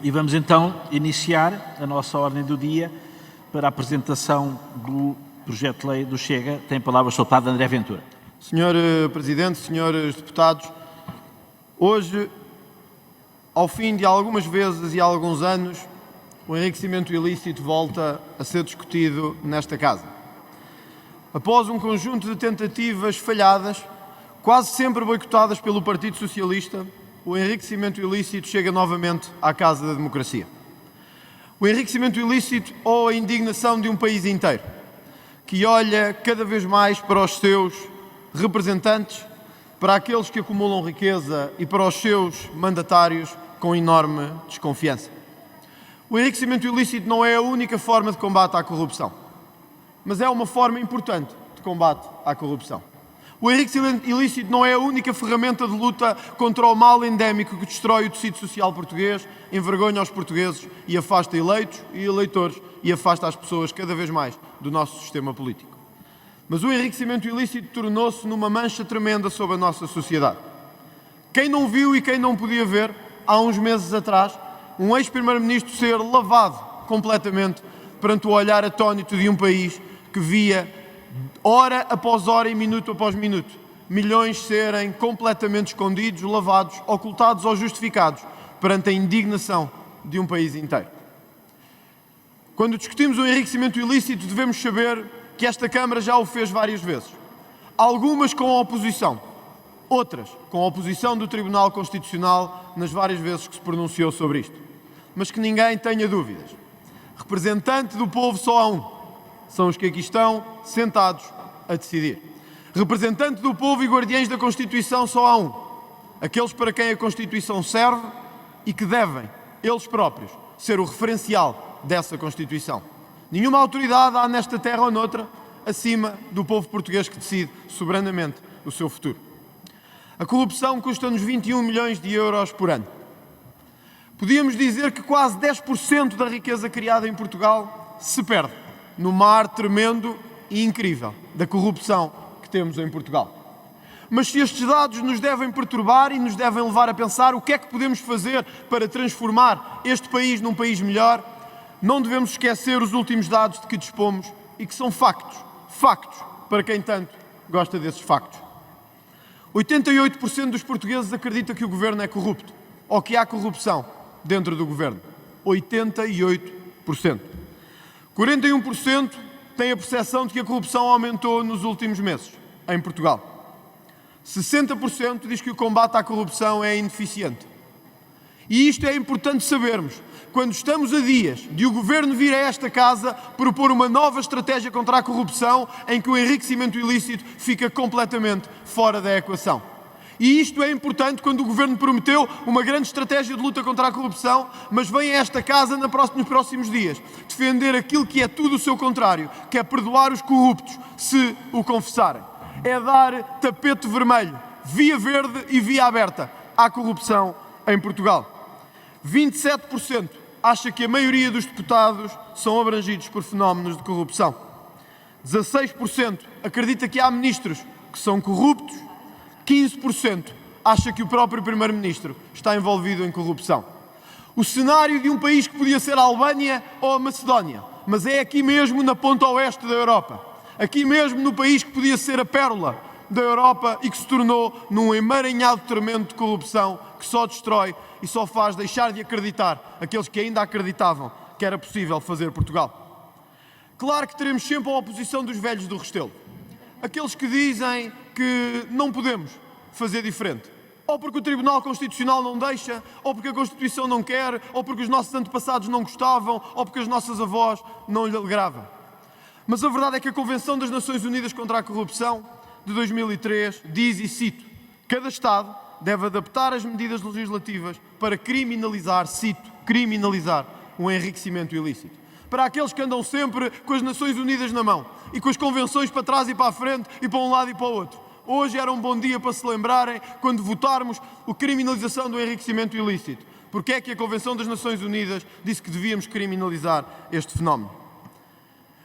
E vamos então iniciar a nossa ordem do dia para a apresentação do projeto de lei do Chega. Tem a palavra o Sr. Deputado André Ventura. Senhor Presidente, senhores deputados, hoje, ao fim de algumas vezes e alguns anos, o enriquecimento ilícito volta a ser discutido nesta Casa. Após um conjunto de tentativas falhadas, quase sempre boicotadas pelo Partido Socialista, o enriquecimento ilícito chega novamente à Casa da Democracia. O enriquecimento ilícito ou a indignação de um país inteiro, que olha cada vez mais para os seus representantes, para aqueles que acumulam riqueza e para os seus mandatários com enorme desconfiança. O enriquecimento ilícito não é a única forma de combate à corrupção, mas é uma forma importante de combate à corrupção. O enriquecimento ilícito não é a única ferramenta de luta contra o mal endémico que destrói o tecido social português, envergonha os portugueses e afasta eleitos e eleitores e afasta as pessoas cada vez mais do nosso sistema político. Mas o enriquecimento ilícito tornou-se numa mancha tremenda sobre a nossa sociedade. Quem não viu e quem não podia ver, há uns meses atrás, um ex-primeiro-ministro ser lavado completamente perante o olhar atónito de um país que via hora após hora e minuto após minuto, milhões serem completamente escondidos, lavados, ocultados ou justificados perante a indignação de um país inteiro. Quando discutimos o enriquecimento ilícito, devemos saber que esta Câmara já o fez várias vezes. Algumas com a oposição, outras com a oposição do Tribunal Constitucional nas várias vezes que se pronunciou sobre isto. Mas que ninguém tenha dúvidas. Representante do povo só há um. São os que aqui estão sentados a decidir. Representante do povo e guardiães da Constituição só há um. Aqueles para quem a Constituição serve e que devem, eles próprios, ser o referencial dessa Constituição. Nenhuma autoridade há nesta terra ou noutra acima do povo português que decide soberanamente o seu futuro. A corrupção custa-nos 21 milhões de euros por ano. Podíamos dizer que quase 10% da riqueza criada em Portugal se perde no mar tremendo e incrível da corrupção que temos em Portugal. Mas se estes dados nos devem perturbar e nos devem levar a pensar o que é que podemos fazer para transformar este país num país melhor, não devemos esquecer os últimos dados de que dispomos e que são factos para quem tanto gosta desses factos. 88% dos portugueses acredita que o governo é corrupto ou que há corrupção dentro do governo. 88%. 41% têm a percepção de que a corrupção aumentou nos últimos meses em Portugal. 60% diz que o combate à corrupção é ineficiente. E isto é importante sabermos, quando estamos a dias de o Governo vir a esta Casa propor uma nova estratégia contra a corrupção em que o enriquecimento ilícito fica completamente fora da equação. E isto é importante quando o Governo prometeu uma grande estratégia de luta contra a corrupção, mas vem a esta Casa nos próximos dias defender aquilo que é tudo o seu contrário, que é perdoar os corruptos se o confessarem. É dar tapete vermelho, via verde e via aberta à corrupção em Portugal. 27% acha que a maioria dos deputados são abrangidos por fenómenos de corrupção. 16% acredita que há ministros que são corruptos. 15% acha que o próprio Primeiro-Ministro está envolvido em corrupção. O cenário de um país que podia ser a Albânia ou a Macedónia, mas é aqui mesmo na ponta oeste da Europa. Aqui mesmo no país que podia ser a pérola da Europa e que se tornou num emaranhado tremendo de corrupção que só destrói e só faz deixar de acreditar aqueles que ainda acreditavam que era possível fazer Portugal. Claro que teremos sempre a oposição dos velhos do Restelo. Aqueles que dizem que não podemos fazer diferente. Ou porque o Tribunal Constitucional não deixa, ou porque a Constituição não quer, ou porque os nossos antepassados não gostavam, ou porque as nossas avós não lhe alegravam. Mas a verdade é que a Convenção das Nações Unidas contra a Corrupção de 2003 diz, e cito, cada Estado deve adaptar as medidas legislativas para criminalizar, cito, criminalizar o enriquecimento ilícito. Para aqueles que andam sempre com as Nações Unidas na mão e com as convenções para trás e para a frente e para um lado e para o outro. Hoje era um bom dia para se lembrarem quando votarmos a criminalização do enriquecimento ilícito. Porque é que a Convenção das Nações Unidas disse que devíamos criminalizar este fenómeno.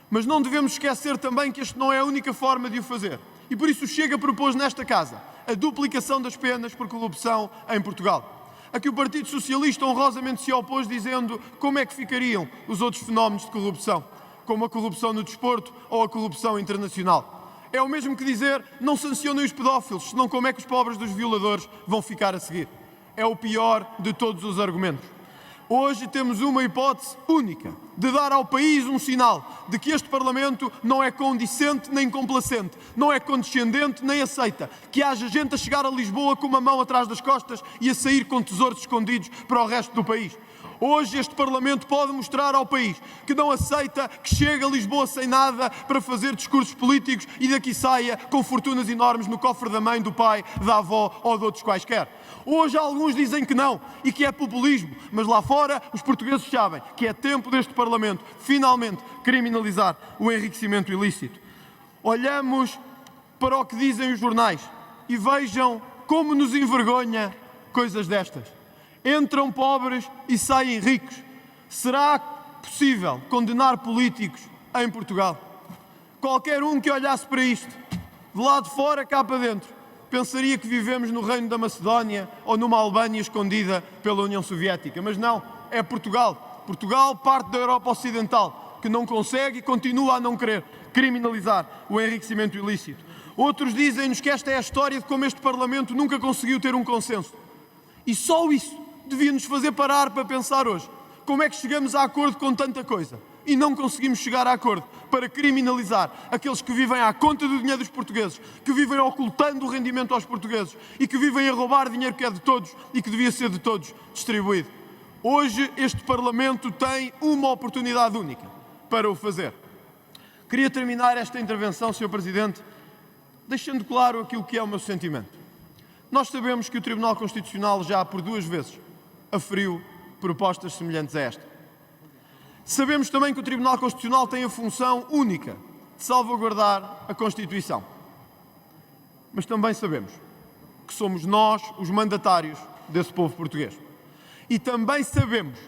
Mas não devemos esquecer também que este não é a única forma de o fazer. E por isso o Chega propôs nesta Casa a duplicação das penas por corrupção em Portugal. a que o Partido Socialista honrosamente se opôs, dizendo como é que ficariam os outros fenómenos de corrupção, como a corrupção no desporto ou a corrupção internacional. É o mesmo que dizer não sancionem os pedófilos, senão como é que os pobres dos violadores vão ficar a seguir. É o pior de todos os argumentos. Hoje temos uma hipótese única de dar ao país um sinal de que este Parlamento não é condicente nem complacente, não é condescendente nem aceita que haja gente a chegar a Lisboa com uma mão atrás das costas e a sair com tesouros escondidos para o resto do país. Hoje este Parlamento pode mostrar ao país que não aceita que chegue a Lisboa sem nada para fazer discursos políticos e daqui saia com fortunas enormes no cofre da mãe, do pai, da avó ou de outros quaisquer. Hoje alguns dizem que não e que é populismo, mas lá fora os portugueses sabem que é tempo deste Parlamento finalmente criminalizar o enriquecimento ilícito. Olhamos para o que dizem os jornais e vejam como nos envergonha coisas destas. Entram pobres e saem ricos. Será possível condenar políticos em Portugal? Qualquer um que olhasse para isto, de lá de fora cá para dentro, pensaria que vivemos no reino da Macedónia ou numa Albânia escondida pela União Soviética. Mas não, é Portugal. Portugal, parte da Europa Ocidental, que não consegue e continua a não querer criminalizar o enriquecimento ilícito. Outros dizem-nos que esta é a história de como este Parlamento nunca conseguiu ter um consenso. E só isso devia nos fazer parar para pensar hoje como é que chegamos a acordo com tanta coisa e não conseguimos chegar a acordo para criminalizar aqueles que vivem à conta do dinheiro dos portugueses, que vivem ocultando o rendimento aos portugueses e que vivem a roubar dinheiro que é de todos e que devia ser de todos distribuído. Hoje este Parlamento tem uma oportunidade única para o fazer. Queria terminar esta intervenção, Sr. Presidente, deixando claro aquilo que é o meu sentimento. Nós sabemos que o Tribunal Constitucional já por 2 vezes aferiu propostas semelhantes a esta. Sabemos também que o Tribunal Constitucional tem a função única de salvaguardar a Constituição. Mas também sabemos que somos nós os mandatários desse povo português. E também sabemos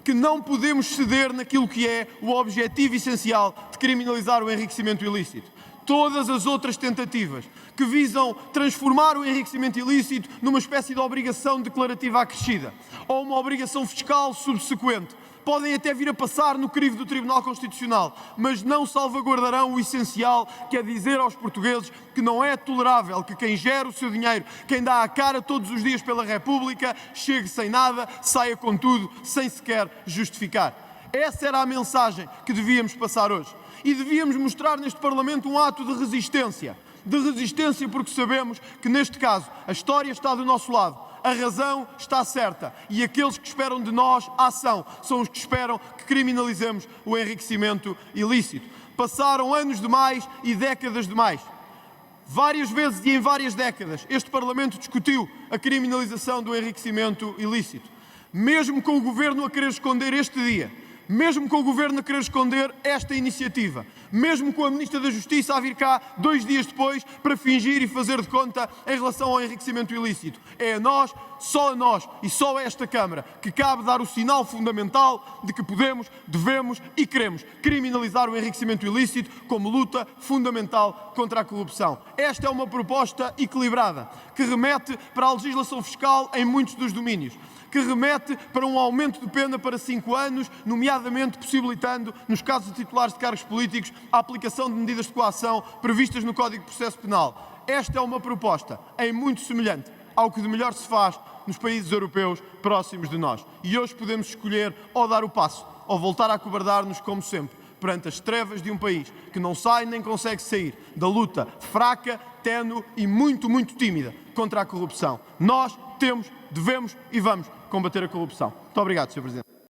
que não podemos ceder naquilo que é o objetivo essencial de criminalizar o enriquecimento ilícito. Todas as outras tentativas que visam transformar o enriquecimento ilícito numa espécie de obrigação declarativa acrescida ou uma obrigação fiscal subsequente podem até vir a passar no crivo do Tribunal Constitucional, mas não salvaguardarão o essencial, que é dizer aos portugueses que não é tolerável que quem gera o seu dinheiro, quem dá a cara todos os dias pela República, chegue sem nada, saia com tudo, sem sequer justificar. Essa era a mensagem que devíamos passar hoje. E devíamos mostrar neste Parlamento um ato de resistência porque sabemos que neste caso a história está do nosso lado, a razão está certa e aqueles que esperam de nós a ação são os que esperam que criminalizemos o enriquecimento ilícito. Passaram anos demais e décadas demais. Várias vezes e em várias décadas este Parlamento discutiu a criminalização do enriquecimento ilícito. Mesmo com o Governo a querer esconder este dia, mesmo com o Governo a querer esconder esta iniciativa, mesmo com a Ministra da Justiça a vir cá 2 dias depois para fingir e fazer de conta em relação ao enriquecimento ilícito. É a nós e só a esta Câmara que cabe dar o sinal fundamental de que podemos, devemos e queremos criminalizar o enriquecimento ilícito como luta fundamental contra a corrupção. Esta é uma proposta equilibrada, que remete para a legislação fiscal em muitos dos domínios, que remete para um aumento de pena para 5 anos, nomeadamente possibilitando, nos casos de titulares de cargos políticos, a aplicação de medidas de coação previstas no Código de Processo Penal. Esta é uma proposta em muito semelhante ao que de melhor se faz nos países europeus próximos de nós. E hoje podemos escolher ou dar o passo, ou voltar a acovardar-nos como sempre, perante as trevas de um país que não sai nem consegue sair da luta fraca, ténue e muito tímida contra a corrupção. Nós temos, devemos e vamos combater a corrupção. Muito obrigado, Sr. Presidente.